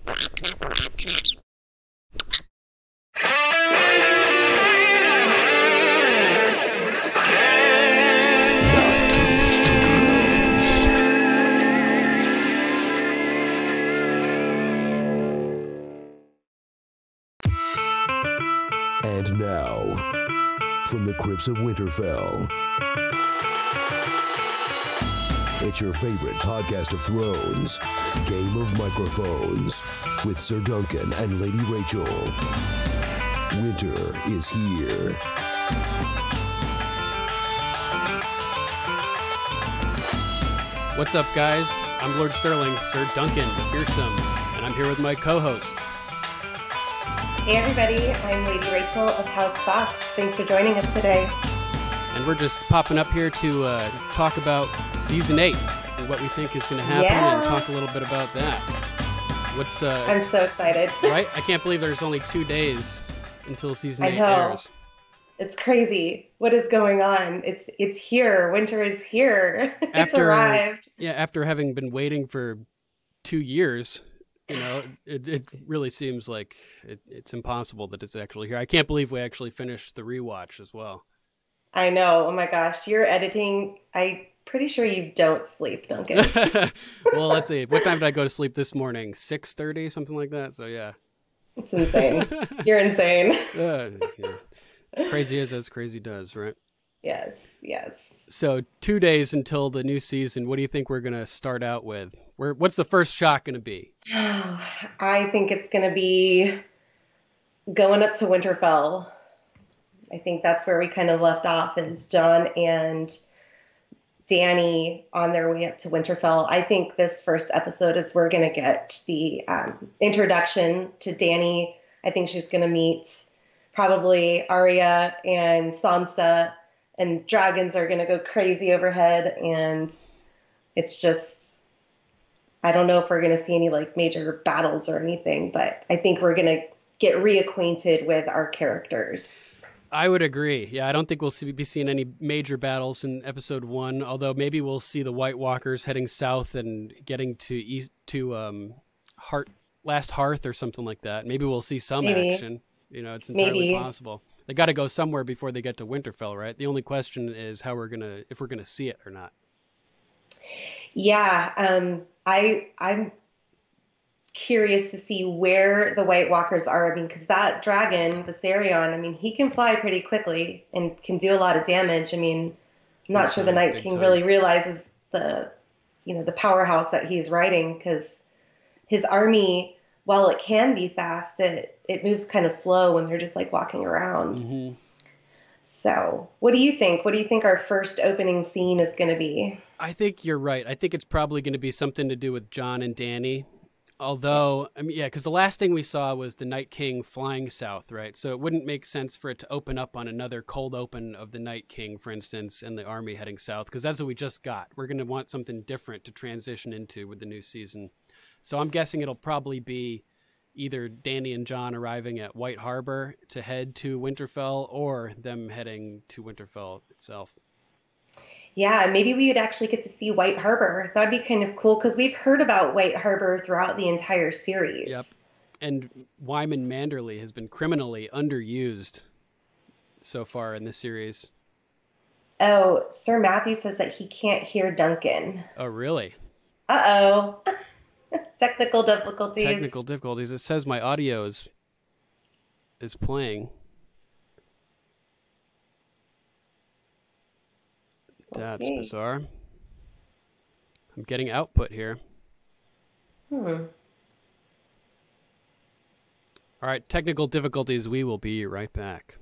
And now, from the crypts of Winterfell, it's your favorite podcast of Thrones, Game of Microphones, with Sir Duncan and Lady Rachel. Winter is here. What's up, guys? I'm Lord Sterling, Sir Duncan, the Fearsome, and I'm here with my co-host. Hey everybody, I'm Lady Rachel of House Fox. Thanks for joining us today. And we're just popping up here to talk about Season 8 and what we think is going to happen and talk a little bit about that. I'm so excited. Right? I can't believe there's only 2 days until Season 8 airs. It's crazy. What is going on? It's here. Winter is here. It's arrived. Yeah, after having been waiting for 2 years... You know, it really seems like it's impossible that it's actually here. I can't believe we actually finished the rewatch as well. I know. Oh my gosh. You're editing. I'm pretty sure you don't sleep, Duncan. Well, let's see. What time did I go to sleep this morning? 6:30, something like that? So, yeah. It's insane. You're insane. Yeah. Crazy as crazy does, right? Yes, yes. So 2 days until the new season. What do you think we're going to start out with? What's the first shot going to be? I think it's going to be going up to Winterfell. I think that's where we kind of left off, is Jon and Dany on their way up to Winterfell. I think this first episode is we're going to get the introduction to Dany. I think she's going to meet probably Arya and Sansa, and dragons are going to go crazy overhead. And it's just, I don't know if we're going to see any like major battles or anything, but I think we're going to get reacquainted with our characters. I would agree. Yeah, I don't think we'll be seeing any major battles in episode 1, although maybe we'll see the White Walkers heading south and getting to Last Hearth or something like that. Maybe we'll see some action. You know, it's entirely possible. They got to go somewhere before they get to Winterfell, right? The only question is if we're gonna see it or not. Yeah, I'm curious to see where the White Walkers are. I mean, because that dragon, Viserion, I mean, he can fly pretty quickly and can do a lot of damage. I mean, I'm not sure the Night King really realizes the powerhouse that he's riding, because his army, while it can be fast, it moves kind of slow when they're just like walking around. Mm-hmm. So what do you think? What do you think our first opening scene is going to be? I think you're right. I think it's probably going to be something to do with Jon and Dany. Although, I mean, yeah, because the last thing we saw was the Night King flying south, right? So it wouldn't make sense for it to open up on another cold open of the Night King, for instance, and the army heading south, because that's what we just got. We're going to want something different to transition into with the new season. So I'm guessing it'll probably be either Dany and Jon arriving at White Harbor to head to Winterfell, or them heading to Winterfell itself. Yeah, maybe we would actually get to see White Harbor. That'd be kind of cool, because we've heard about White Harbor throughout the entire series. Yep. And Wyman Manderley has been criminally underused so far in this series. Oh, Sir Matthew says that he can't hear Duncan. Oh, really? Uh-oh. Technical difficulties. It says my audio is playing. That's bizarre. I'm getting output here. All right, technical difficulties. We will be right back.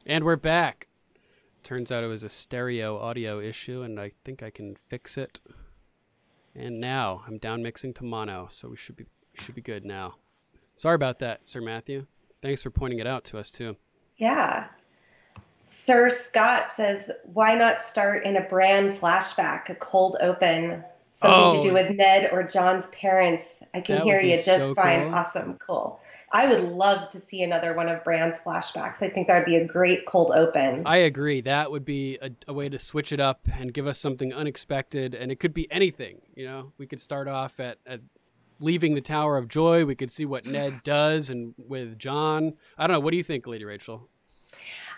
And we're back. Turns out it was a stereo audio issue, and I think I can fix it. And now I'm down mixing to mono, so we should be good now. Sorry about that, Sir Matthew. Thanks for pointing it out to us too. Yeah. Sir Scott says, why not start in a Bran flashback, a cold open, something to do with Ned or John's parents? I can hear you just so fine. Cool. Awesome. Cool. I would love to see another one of Bran's flashbacks. I think that would be a great cold open. I agree. That would be a way to switch it up and give us something unexpected. And it could be anything. You know, we could start off at leaving the Tower of Joy. We could see what Ned does and with John. I don't know. What do you think, Lady Rachel?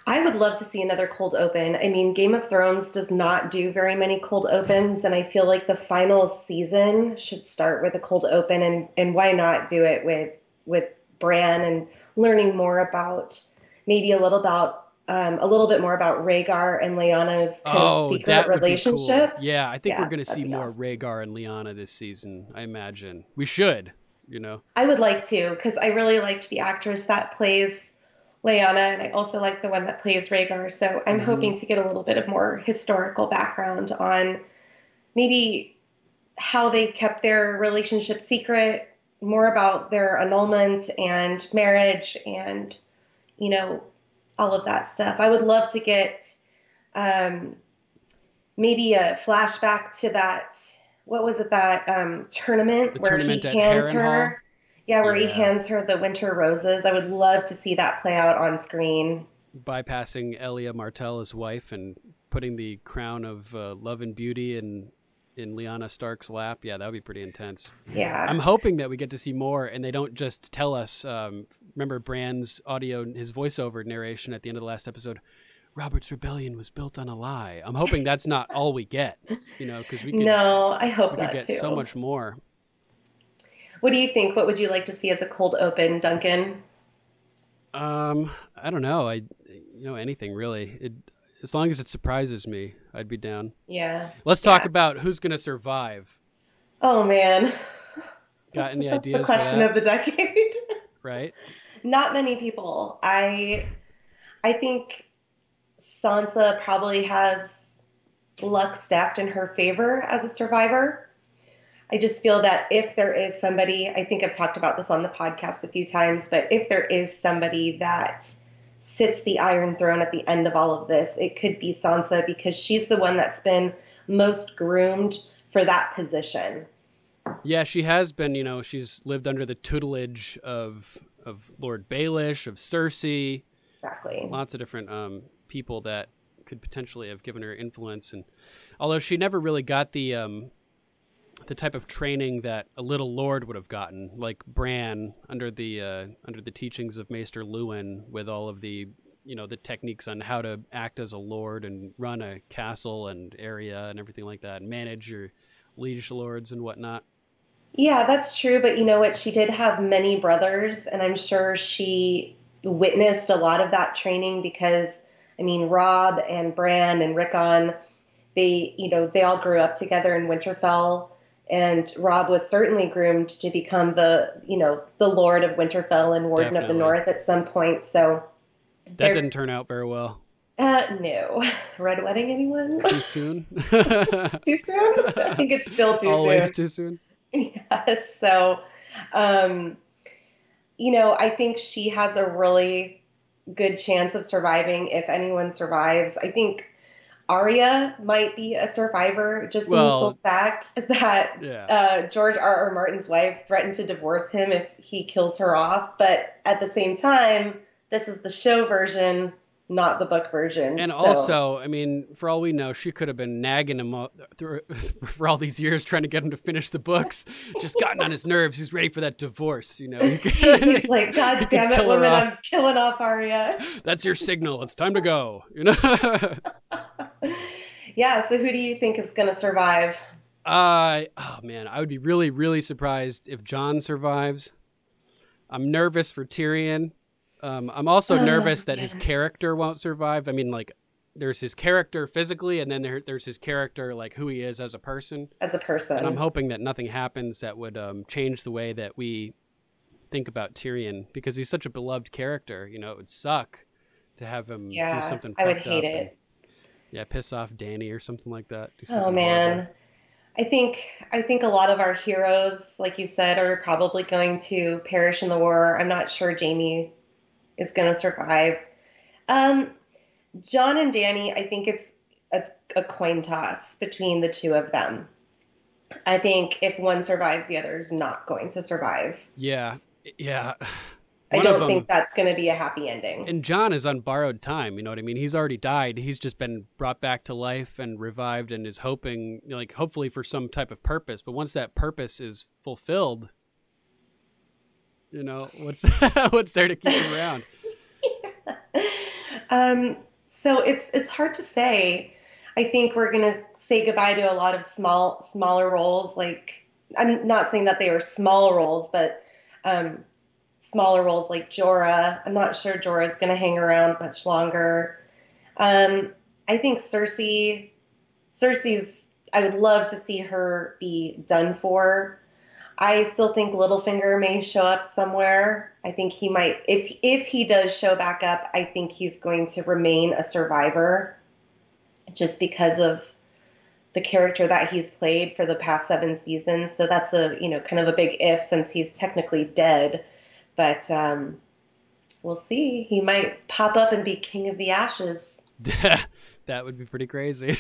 I would love to see another cold open. I mean, Game of Thrones does not do very many cold opens, and I feel like the final season should start with a cold open, and why not do it with Bran and learning more about, maybe a little bit more about Rhaegar and Lyanna's kind of secret relationship. Cool. Yeah, I think we're going to see more awesome. Rhaegar and Lyanna this season, I imagine. We should, you know. I would like to, because I really liked the actress that plays Lyanna, and I also like the one that plays Rhaegar. So I'm hoping to get a little bit of more historical background on maybe how they kept their relationship secret, more about their annulment and marriage and, you know, all of that stuff. I would love to get maybe a flashback to that, what was it, that tournament where he hands her. Yeah, where he hands her the winter roses. I would love to see that play out on screen. Bypassing Elia Martell, his wife, and putting the crown of love and beauty in Lyanna Stark's lap. Yeah, that would be pretty intense. Yeah. I'm hoping that we get to see more, and they don't just tell us. Remember Bran's audio, his voiceover narration at the end of the last episode, Robert's rebellion was built on a lie. I'm hoping that's not all we get, you know, because we could, I hope not get too. So much more. What do you think? What would you like to see as a cold open, Duncan? I don't know. Anything really. As long as it surprises me, I'd be down. Yeah. Let's talk about who's going to survive. Oh man. Got any ideas? The question of the decade. Right. Not many people. I think Sansa probably has luck stacked in her favor as a survivor. I just feel that if there is somebody, I think I've talked about this on the podcast a few times, but if there is somebody that sits the Iron Throne at the end of all of this, it could be Sansa, because she's the one that's been most groomed for that position. Yeah, she has been, you know, she's lived under the tutelage of Lord Baelish, of Cersei. Exactly. Lots of different people that could potentially have given her influence. And although she never really got the type of training that a little lord would have gotten, like Bran under the teachings of Maester Luwin, with all of the, you know, the techniques on how to act as a lord and run a castle and area and everything like that, and manage your liege lords and whatnot. Yeah, that's true. But you know what? She did have many brothers, and I'm sure she witnessed a lot of that training, because, I mean, Robb and Bran and Rickon, they all grew up together in Winterfell. And Robb was certainly groomed to become the Lord of Winterfell and Warden of the North at some point. So that didn't turn out very well. No. Red Wedding, anyone? Too soon? Too soon? I think it's still too soon. Always too soon? Yes. So, I think she has a really good chance of surviving if anyone survives. I think Arya might be a survivor, just in the sole fact that George R.R. Martin's wife threatened to divorce him if he kills her off. But at the same time, this is the show version, not the book version. And also, I mean, for all we know, she could have been nagging him for all these years, trying to get him to finish the books. Just gotten on his nerves. He's ready for that divorce, you know. He's like, God damn it, woman, I'm killing off Arya. That's your signal. It's time to go, you know. Yeah, so who do you think is going to survive? Oh man, I would be really, really surprised if Jon survives. I'm nervous for Tyrion. I'm also nervous that his character won't survive. I mean, like, there's his character physically, and then there's his character, like, who he is as a person. As a person. And I'm hoping that nothing happens that would change the way that we think about Tyrion, because he's such a beloved character. You know, it would suck to have him do Yeah, something I would fucked hate up and it. piss off Danny or something like that. Do Oh something man. horrible. I think a lot of our heroes, like you said, are probably going to perish in the war. I'm not sure Jamie is going to survive. Um, John and Danny, I think it's a coin toss between the two of them. I think if one survives, the other is not going to survive. Yeah, yeah. I One of don't them, think that's going to be a happy ending. and John is on borrowed time. You know what I mean? He's already died. He's just been brought back to life and revived, and is hoping, like, hopefully for some type of purpose. But once that purpose is fulfilled, you know, what's what's there to keep him around? So it's hard to say. I think we're going to say goodbye to a lot of smaller roles. Like, I'm not saying that they were small roles, but smaller roles like Jorah. I'm not sure Jorah's going to hang around much longer. I think Cersei's, I would love to see her be done for. I still think Littlefinger may show up somewhere. I think he might, if he does show back up, I think he's going to remain a survivor just because of the character that he's played for the past 7 seasons. So that's kind of a big if, since he's technically dead. But we'll see. He might pop up and be King of the Ashes. That would be pretty crazy.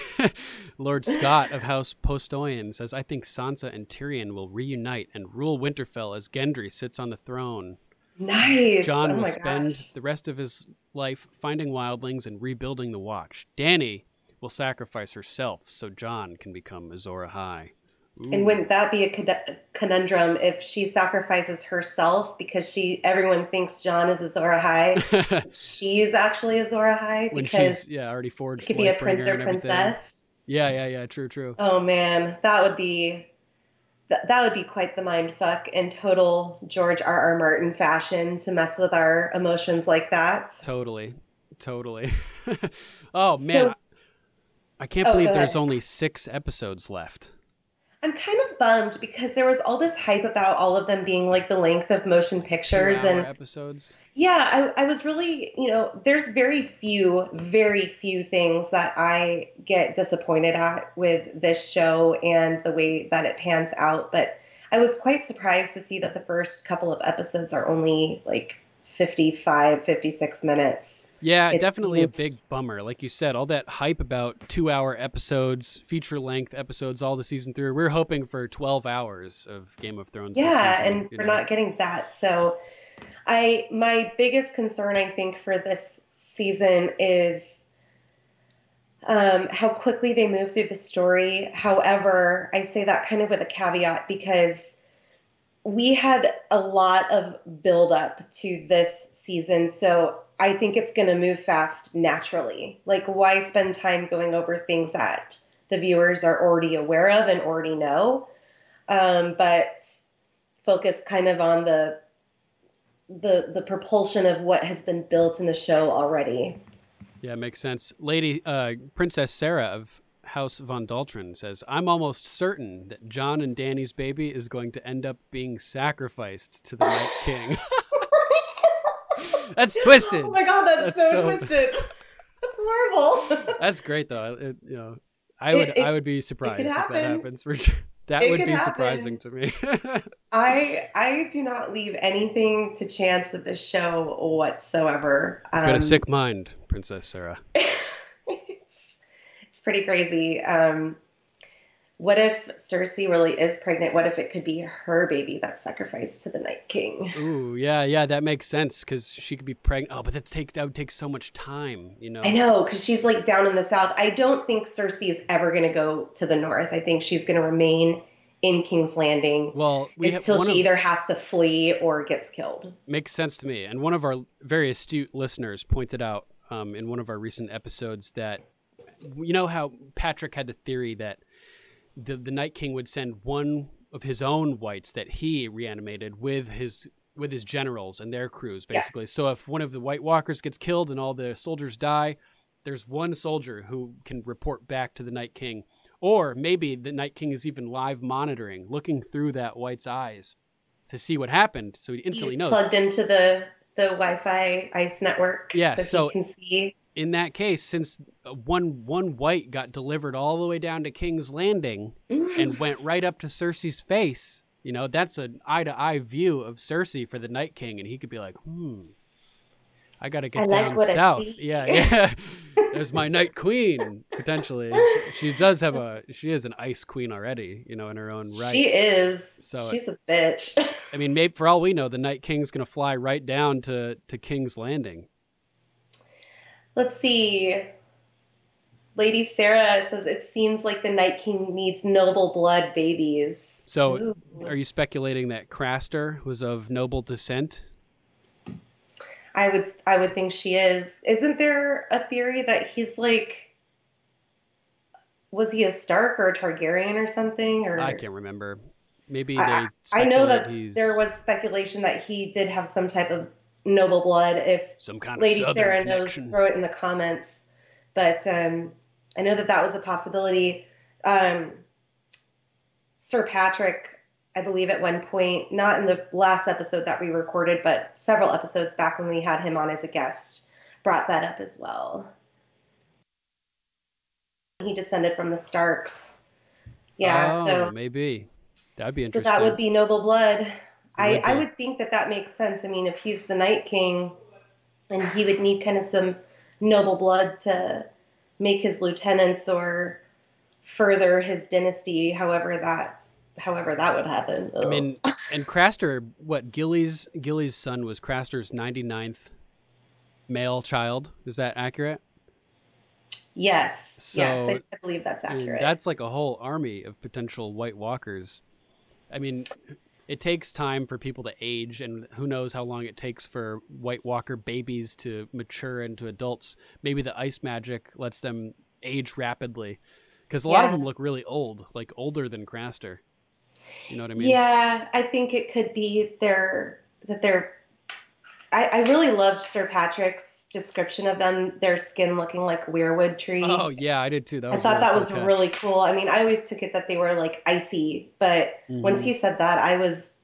Lord Scott of House Postoyan says, I think Sansa and Tyrion will reunite and rule Winterfell as Gendry sits on the throne. Nice. John will spend the rest of his life finding wildlings and rebuilding the Watch. Dany will sacrifice herself so John can become Azor Ahai. Ooh. And wouldn't that be a conundrum if she sacrifices herself because everyone thinks John is Azor Ahai? She's actually Azor Ahai when because she's already forged. It could be a prince or princess. Yeah. True. Oh man, that would be quite the mind fuck in total George R.R. Martin fashion to mess with our emotions like that. Totally. Oh man, I can't believe there's only 6 episodes left. I'm kind of bummed because there was all this hype about all of them being like the length of motion pictures 2-hour and episodes. Yeah, I was really, there's very few things that I get disappointed at with this show and the way that it pans out. But I was quite surprised to see that the first couple of episodes are only like 55, 56 minutes. Yeah, definitely a big bummer. Like you said, all that hype about 2-hour episodes, feature-length episodes, all the season through. We're hoping for 12 hours of Game of Thrones. Yeah, and we're not getting that. So my biggest concern, I think, for this season is how quickly they move through the story. However, I say that kind of with a caveat because we had a lot of build-up to this season, so I think it's going to move fast naturally. Like, why spend time going over things that the viewers are already aware of and already know, but focus kind of on the propulsion of what has been built in the show already. Yeah, makes sense. Lady Princess Sarah of House Von Daltrin says, I'm almost certain that John and Dany's baby is going to end up being sacrificed to the Night King. That's twisted. Oh my god, that's so twisted. That's horrible. That's great though. I would be surprised if that happens for sure. That would be surprising to me. I do not leave anything to chance of this show whatsoever. You've got a sick mind, Princess Sarah. It's pretty crazy. What if Cersei really is pregnant? What if it could be her baby that's sacrificed to the Night King? Ooh, yeah, that makes sense because she could be pregnant. Oh, but that would take so much time, I know, because she's like down in the south. I don't think Cersei is ever going to go to the north. I think she's going to remain in King's Landing until she either has to flee or gets killed. Makes sense to me. And one of our very astute listeners pointed out in one of our recent episodes that, you know how Patrick had the theory that the Night King would send one of his own whites that he reanimated with his generals and their crews, basically. Yeah. So if one of the White Walkers gets killed and all the soldiers die, there's one soldier who can report back to the Night King. Or maybe the Night King is even live monitoring, looking through that white's eyes to see what happened, so he instantly knows. Plugged into the the Wi-Fi ice network. Yeah, so he can see. In that case, since one white got delivered all the way down to King's Landing and went right up to Cersei's face, you know, that's an eye-to-eye view of Cersei for the Night King, and he could be like, I got to get down south. Yeah. There's my Night Queen, potentially. She is an ice queen already, you know, in her own right. She is. So she's a bitch. I mean, maybe for all we know, the Night King's going to fly right down to King's Landing. Let's see. Lady Sarah says, it seems like the Night King needs noble blood babies. So are you speculating that Craster was of noble descent? I would think she is. Isn't there a theory that he's like, was he a Stark or a Targaryen or something? Or I can't remember. Maybe I know that there was speculation that he did have some type of noble blood. If some kind of Lady Sarah connection. knows, throw it in the comments. But I know that was a possibility. Sir Patrick, I believe at one point, not in the last episode that we recorded, but several episodes back when we had him on as a guest, brought that up as well. He descended from the Starks. Yeah, so maybe. That'd be interesting. So that would be noble blood. I would think that makes sense. I mean, if he's the Night King, and he would need kind of some noble blood to make his lieutenants or further his dynasty, however that would happen. Ugh. I mean, and Craster, Gilly's son was Craster's 99th male child. Is that accurate? Yes. I believe that's accurate. That's like a whole army of potential White Walkers. I mean, it takes time for people to age, and who knows how long it takes for White Walker babies to mature into adults. Maybe the ice magic lets them age rapidly, because a lot of them look really old, like older than Craster. You know what I mean? Yeah, I think it could be I really loved Sir Patrick's description of them, their skin looking like weirwood tree. Oh, yeah, I did too. I thought that was really cool. I mean, I always took it that they were like icy, but once he said that, I was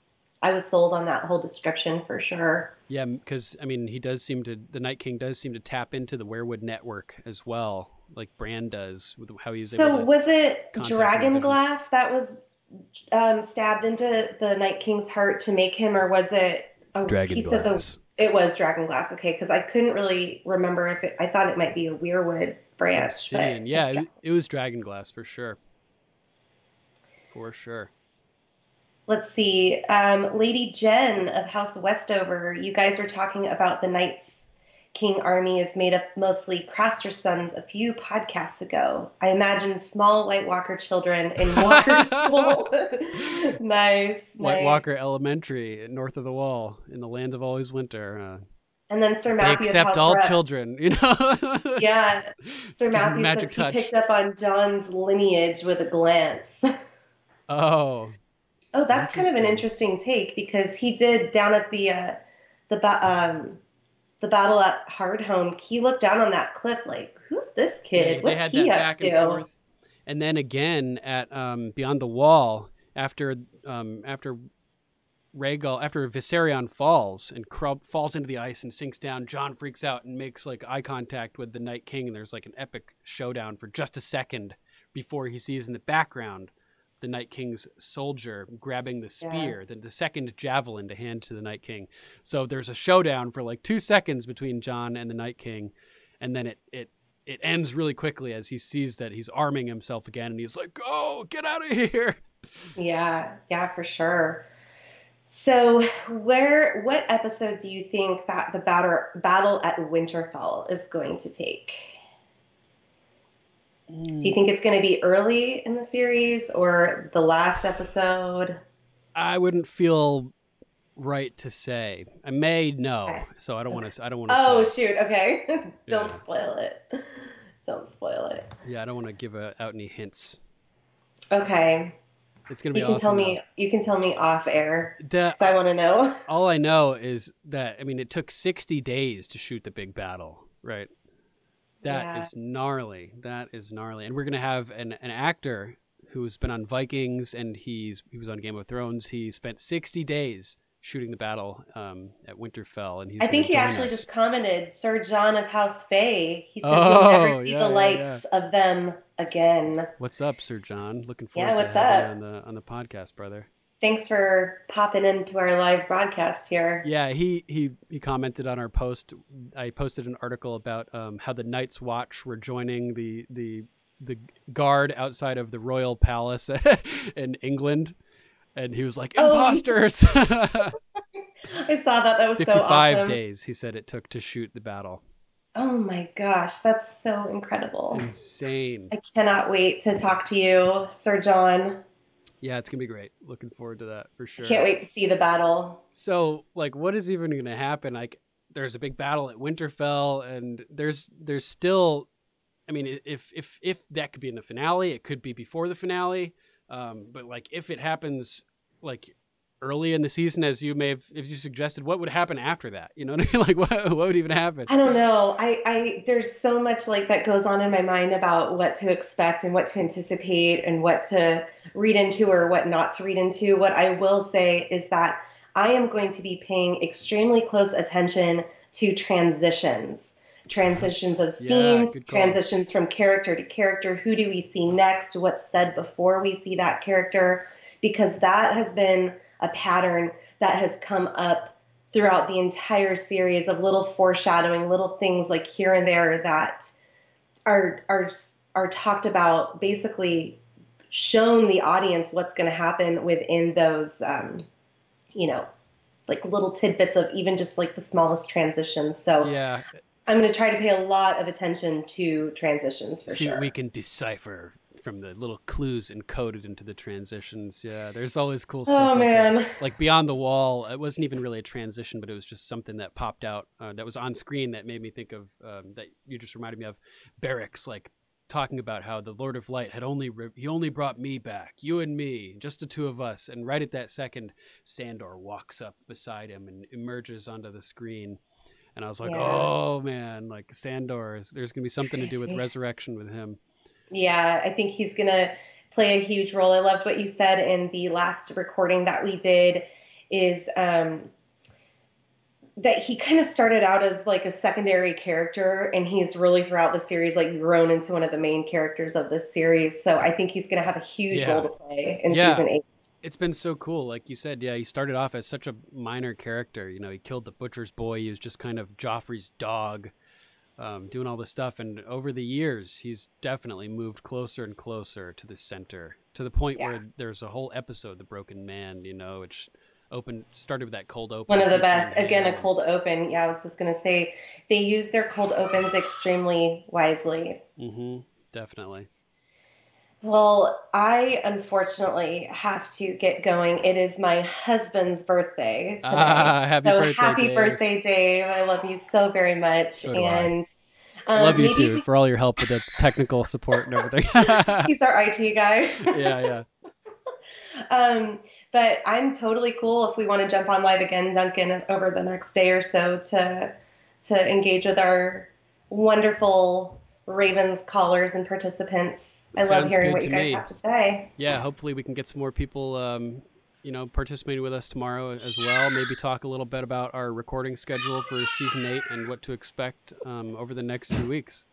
sold on that whole description for sure. Yeah, because, I mean, the Night King does seem to tap into the weirwood network as well, like Bran does, with how he's able to... So was it dragon glass that was stabbed into the Night King's heart to make him, or was it a dragon glass? It was dragon glass, okay, because I couldn't really remember I thought it might be a weirwood branch. Yeah, it was dragon glass for sure. For sure. Let's see. Lady Jen of House Westover, you guys were talking about the Night's King army is made up mostly Craster's sons a few podcasts ago. I imagine small White Walker children in Walker School. Nice. White Walker Elementary, north of the Wall, in the land of always winter. And then Sir Matthew accept all children, you know? Yeah. Sir Matthew says he picked up on John's lineage with a glance. Oh, that's kind of an interesting take, because he did down at the battle at Hardhome, he looked down on that cliff like, who's this kid? What's he up to? And then again at Beyond the Wall, after Viserion falls and falls into the ice and sinks down, Jon freaks out and makes like eye contact with the Night King, and there's like an epic showdown for just a second before he sees in the background the Night King's soldier grabbing the spear, the second javelin to hand to the Night King. So there's a showdown for like 2 seconds between Jon and the Night King, and then it ends really quickly as he sees that he's arming himself again, and he's like, "Go, get out of here!" Yeah, for sure. So, what episode do you think that the battle at Winterfell is going to take? Do you think it's going to be early in the series or the last episode? I wouldn't feel right to say. I may know, so I don't want to. Oh, shoot! Okay, don't spoil it. Don't spoil it. Yeah, I don't want to give out any hints. Okay. It's gonna be. You can tell me off air, because I want to know. All I know is that it took 60 days to shoot the big battle, right? That is gnarly. And we're going to have an actor who's been on Vikings, and he was on Game of Thrones. He spent 60 days shooting the battle at Winterfell, and I think he actually just commented, Sir John of House Faye. He says you'll never see the likes of them again. What's up, Sir John? Looking forward to having you on the podcast, brother. Thanks for popping into our live broadcast here. Yeah, he commented on our post. I posted an article about how the Night's Watch were joining the guard outside of the royal palace in England, and he was like, imposters. I saw that. That was so awesome. 55 days, he said it took to shoot the battle. Oh my gosh, that's so incredible. Insane. I cannot wait to talk to you, Sir John. Yeah, it's going to be great. Looking forward to that for sure. Can't wait to see the battle. So, like, what is even going to happen? Like, there's a big battle at Winterfell, and there's still, I mean, if that could be in the finale, it could be before the finale. But like, if it happens like early in the season, as you suggested, what would happen after that? You know what I mean? Like, what would even happen? I don't know. I there's so much like that goes on in my mind about what to expect and what to anticipate and what to read into or what not to read into. What I will say is that I am going to be paying extremely close attention to transitions of scenes, transitions from character to character. Who do we see next? What's said before we see that character? Because that has been a pattern that has come up throughout the entire series of little foreshadowing, little things like here and there that are talked about, basically shown the audience what's going to happen within those, like little tidbits of even just like the smallest transitions. So yeah, I'm going to try to pay a lot of attention to transitions for sure. See what we can decipher from the little clues encoded into the transitions. Yeah, there's always cool stuff. Oh, man. Like Beyond the Wall, it wasn't even really a transition, but it was just something that popped out that was on screen that made me think of, that you just reminded me of, Barracks, like talking about how the Lord of Light had only brought me back, you and me, just the two of us. And right at that second, Sandor walks up beside him and emerges onto the screen. And I was like, oh, man, like Sandor, there's going to be something to do with resurrection with him. Yeah, I think he's going to play a huge role. I loved what you said in the last recording that we did is that he kind of started out as like a secondary character, and he's really throughout the series like grown into one of the main characters of this series. So I think he's going to have a huge role to play in season 8. It's been so cool. Like you said, he started off as such a minor character. You know, he killed the butcher's boy. He was just kind of Joffrey's dog. Doing all this stuff, and over the years he's definitely moved closer and closer to the center, to the point where there's a whole episode, The Broken Man, you know, which started with that cold open. One of the best. Again, a cold open. Yeah, I was just gonna say they use their cold opens extremely wisely. Definitely. Well, I unfortunately have to get going. It is my husband's birthday today. Happy birthday, Dave. I love you so very much. So and love you too for all your help with the technical support and everything. He's our IT guy. Yes. But I'm totally cool if we want to jump on live again, Duncan, over the next day or so to engage with our wonderful Ravens callers and participants. I love hearing what you guys have to say. Yeah, hopefully we can get some more people, participating with us tomorrow as well. Maybe talk a little bit about our recording schedule for season 8 and what to expect over the next few weeks.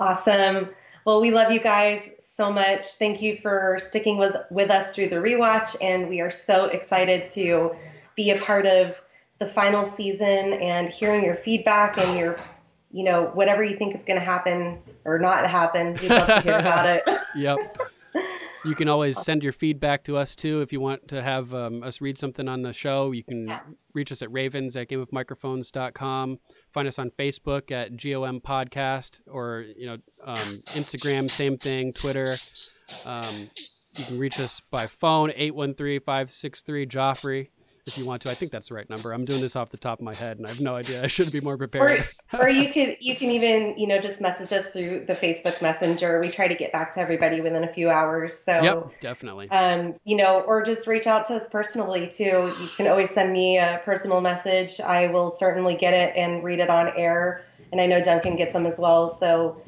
Awesome. Well, we love you guys so much. Thank you for sticking with us through the rewatch, and we are so excited to be a part of the final season and hearing your feedback and your whatever you think is going to happen or not happen. We'd love to hear about it. Yep. You can always send your feedback to us, too. If you want to have us read something on the show, you can reach us at ravens@gameofmicrophones.com. Find us on Facebook at GOM Podcast, or, Instagram, same thing, Twitter. You can reach us by phone, 813-563-JOFFREY. If you want to. I think that's the right number. I'm doing this off the top of my head, and I have no idea. I should be more prepared. Or you can even, just message us through the Facebook Messenger. We try to get back to everybody within a few hours. So, yep, definitely. Or just reach out to us personally, too. You can always send me a personal message. I will certainly get it and read it on air. And I know Duncan gets them as well. So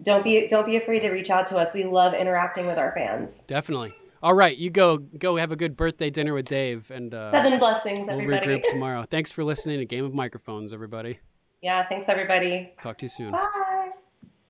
don't be afraid to reach out to us. We love interacting with our fans. Definitely. All right, you go have a good birthday dinner with Dave, and 7 blessings, we'll everybody. regroup tomorrow. Thanks for listening to Game of Microphones, everybody. Yeah, thanks, everybody. Talk to you soon. Bye.